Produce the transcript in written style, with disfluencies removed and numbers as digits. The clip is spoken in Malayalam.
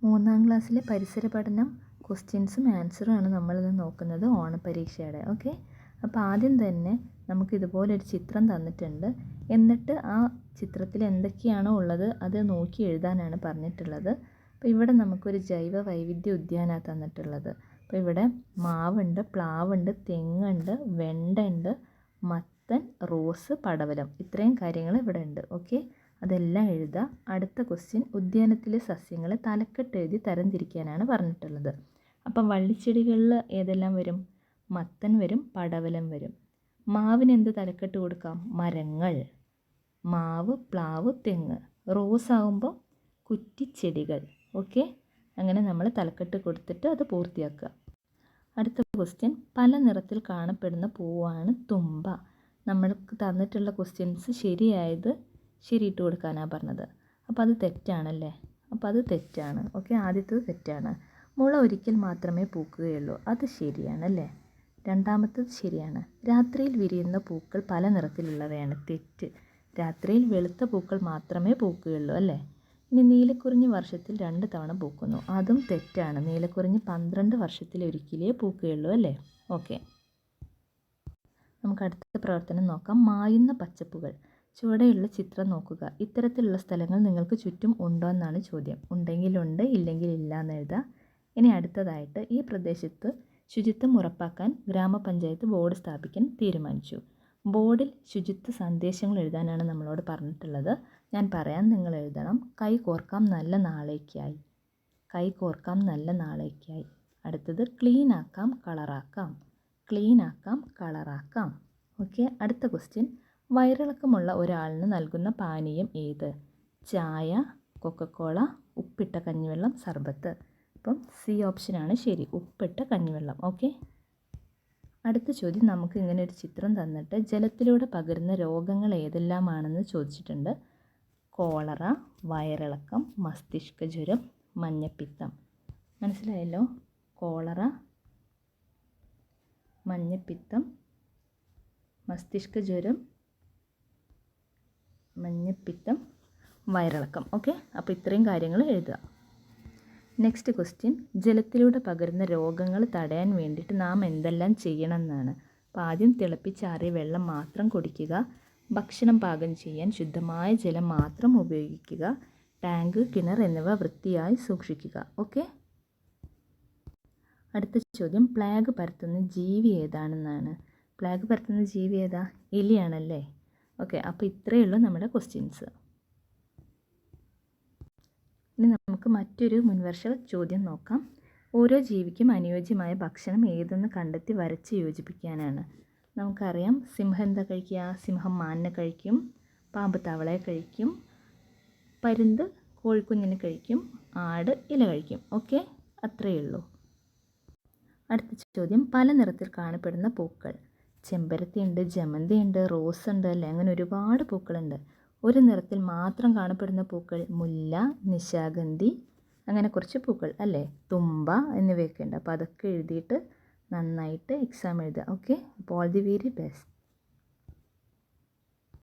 മൂന്നാം ക്ലാസ്സിലെ പരിസര പഠനം ക്വസ്റ്റ്യൻസും ആൻസറുമാണ് നമ്മളിന്ന് നോക്കുന്നത് ഓണപരീക്ഷയുടെ. ഓക്കെ, അപ്പോൾ ആദ്യം തന്നെ നമുക്ക് ഇതുപോലൊരു ചിത്രം തന്നിട്ടുണ്ട്. എന്നിട്ട് ആ ചിത്രത്തിൽ എന്തൊക്കെയാണോ ഉള്ളത് അത് നോക്കി എഴുതാനാണ് പറഞ്ഞിട്ടുള്ളത്. അപ്പോൾ ഇവിടെ നമുക്കൊരു ജൈവ വൈവിധ്യ ഉദ്യാനമാണ് തന്നിട്ടുള്ളത്. അപ്പോൾ ഇവിടെ മാവുണ്ട്, പ്ലാവുണ്ട്, തെങ്ങുണ്ട്, വെണ്ടുണ്ട്, മത്തൻ, റോസ്, പടവലം, ഇത്രയും കാര്യങ്ങൾ ഇവിടെ ഉണ്ട്. ഓക്കെ, അതെല്ലാം എഴുതുക. അടുത്ത ക്വസ്റ്റ്യൻ, ഉദ്യാനത്തിലെ സസ്യങ്ങളെ തലക്കെട്ട് എഴുതി തരംതിരിക്കാനാണ് പറഞ്ഞിട്ടുള്ളത്. അപ്പം വള്ളിച്ചെടികളിൽ ഏതെല്ലാം വരും? മത്തൻ വരും, പടവലം വരും. മാവിന് എന്ത് തലക്കെട്ട് കൊടുക്കാം? മരങ്ങൾ. മാവ്, പ്ലാവ്, തെങ്ങ്. റോസ് ആകുമ്പോൾ കുറ്റിച്ചെടികൾ. ഓക്കെ, അങ്ങനെ നമ്മൾ തലക്കെട്ട് കൊടുത്തിട്ട് അത് പൂർത്തിയാക്കുക. അടുത്ത ക്വസ്റ്റ്യൻ, പല നിറത്തിൽ കാണപ്പെടുന്ന പൂവാണ് തുമ്പ. നമ്മൾക്ക് തന്നിട്ടുള്ള ക്വസ്റ്റ്യൻസ് ശരിയായത് ശരിയിട്ട് കൊടുക്കാനാണ് പറഞ്ഞത്. അപ്പോൾ അത് തെറ്റാണല്ലേ? അപ്പോൾ അത് തെറ്റാണ്. ഓക്കെ, ആദ്യത്തത് തെറ്റാണ്. മുള ഒരിക്കൽ മാത്രമേ പൂക്കുകയുള്ളൂ, അത് ശരിയാണല്ലേ? രണ്ടാമത്തത് ശരിയാണ്. രാത്രിയിൽ വിരിയുന്ന പൂക്കൾ പല നിറത്തിലുള്ളവയാണ്, തെറ്റ്. രാത്രിയിൽ വെളുത്ത പൂക്കൾ മാത്രമേ പൂക്കുകയുള്ളൂ അല്ലേ? ഇനി നീലക്കുറിഞ്ഞി വർഷത്തിൽ 2 തവണ പൂക്കുന്നു, അതും തെറ്റാണ്. നീലക്കുറിഞ്ഞി 12 വർഷത്തിലൊരിക്കലേ പൂക്കുകയുള്ളൂ അല്ലേ? ഓക്കെ, നമുക്ക് അടുത്ത പ്രവർത്തനം നോക്കാം. മായുന്ന പച്ചപ്പുകൾ. ചുവടെയുള്ള ചിത്രം നോക്കുക. ഇത്തരത്തിലുള്ള സ്ഥലങ്ങൾ നിങ്ങൾക്ക് ചുറ്റും ഉണ്ടോ എന്നാണ് ചോദ്യം. ഉണ്ടെങ്കിൽ ഉണ്ട്, ഇല്ലെങ്കിൽ ഇല്ല എന്ന് എഴുതുക. ഇനി അടുത്തതായിട്ട്, ഈ പ്രദേശത്ത് ശുചിത്വം ഉറപ്പാക്കാൻ ഗ്രാമപഞ്ചായത്ത് ബോർഡ് സ്ഥാപിക്കാൻ തീരുമാനിച്ചു. ബോർഡിൽ ശുചിത്വ സന്ദേശങ്ങൾ എഴുതാനാണ് നമ്മളോട് പറഞ്ഞിട്ടുള്ളത്. ഞാൻ പറയാം, നിങ്ങൾ എഴുതണം. കൈ കോർക്കാം നല്ല നാളേക്കായി. കൈ കോർക്കാം നല്ല നാളേക്കായി. അടുത്തത്, ക്ലീൻ ആക്കാം കളറാക്കാം. ക്ലീൻ ആക്കാം കളറാക്കാം. ഓക്കെ, അടുത്ത ക്വസ്റ്റ്യൻ, വയറിളക്കമുള്ള ഒരാളിന് നൽകുന്ന പാനീയം ഏത്? ചായ, കൊക്കക്കോള, ഉപ്പിട്ട കഞ്ഞിവെള്ളം, സർബത്ത്. അപ്പം സി ഓപ്ഷനാണ് ശരി, ഉപ്പിട്ട കഞ്ഞിവെള്ളം. ഓക്കെ, അടുത്ത ചോദ്യം, നമുക്ക് ഇങ്ങനെ ഒരു ചിത്രം തന്നിട്ട് ജലത്തിലൂടെ പകരുന്ന രോഗങ്ങൾ ഏതെല്ലാമാണെന്ന് ചോദിച്ചിട്ടുണ്ട്. കോളറ, വയറിളക്കം, മസ്തിഷ്ക ജ്വരം, മഞ്ഞപ്പിത്തം. മനസ്സിലായല്ലോ? കോളറ, മഞ്ഞപ്പിത്തം, മസ്തിഷ്ക ജ്വരം, മഞ്ഞപ്പിത്തം, വയറിളക്കം. ഓക്കെ, അപ്പോൾ ഇത്രയും കാര്യങ്ങൾ എഴുതുക. നെക്സ്റ്റ് ക്വസ്റ്റ്യൻ, ജലത്തിലൂടെ പകരുന്ന രോഗങ്ങൾ തടയാൻ വേണ്ടിയിട്ട് നാം എന്തെല്ലാം ചെയ്യണം എന്നാണ്. അപ്പോൾ ആദ്യം തിളപ്പിച്ചാറിയ വെള്ളം മാത്രം കുടിക്കുക. ഭക്ഷണം പാകം ചെയ്യാൻ ശുദ്ധമായ ജലം മാത്രം ഉപയോഗിക്കുക. ടാങ്ക്, കിണർ എന്നിവ വൃത്തിയായി സൂക്ഷിക്കുക. ഓക്കെ, അടുത്ത ചോദ്യം, പ്ലാഗ് പരത്തുന്ന ജീവി ഏതാണെന്നാണ്. പ്ലാഗ് പരത്തുന്ന ജീവി ഏതാ? എലിയാണല്ലേ? ഓക്കെ, അപ്പോൾ ഇത്രയേ ഉള്ളൂ നമ്മുടെ ക്വസ്റ്റ്യൻസ്. ഇനി നമുക്ക് മറ്റൊരു മുൻവർഷ ചോദ്യം നോക്കാം. ഓരോ ജീവിക്കും അനുയോജ്യമായ ഭക്ഷണം ഏതെന്ന് കണ്ടെത്തി വരച്ച് യോജിപ്പിക്കാനാണ്. നമുക്കറിയാം, സിംഹം എന്താ കഴിക്കുക? സിംഹം മാനിനെ കഴിക്കും, പാമ്പ് തവളയെ കഴിക്കും, പരുന്ത് കോഴിക്കുഞ്ഞിനെ കഴിക്കും, ആട് ഇല കഴിക്കും. ഓക്കെ, അത്രയേ ഉള്ളൂ. അടുത്ത ചോദ്യം, പല നിറത്തിൽ കാണപ്പെടുന്ന പൂക്കൾ. ചെമ്പരത്തിയുണ്ട്, ജമന്തിയുണ്ട്, റോസ് ഉണ്ട് അല്ലേ? അങ്ങനെ ഒരുപാട് പൂക്കളുണ്ട്. ഒരു നിറത്തിൽ മാത്രം കാണപ്പെടുന്ന പൂക്കൾ മുല്ല, നിശാഗന്ധി, അങ്ങനെ കുറച്ച് പൂക്കൾ അല്ലേ? തുമ്പ എന്നിവയൊക്കെ ഉണ്ട്. അപ്പോൾ അതൊക്കെ എഴുതിയിട്ട് നന്നായിട്ട് എക്സാം എഴുതുക. ഓക്കെ, അപ്പോൾ ഓൾ ദി വെരി ബെസ്റ്റ്.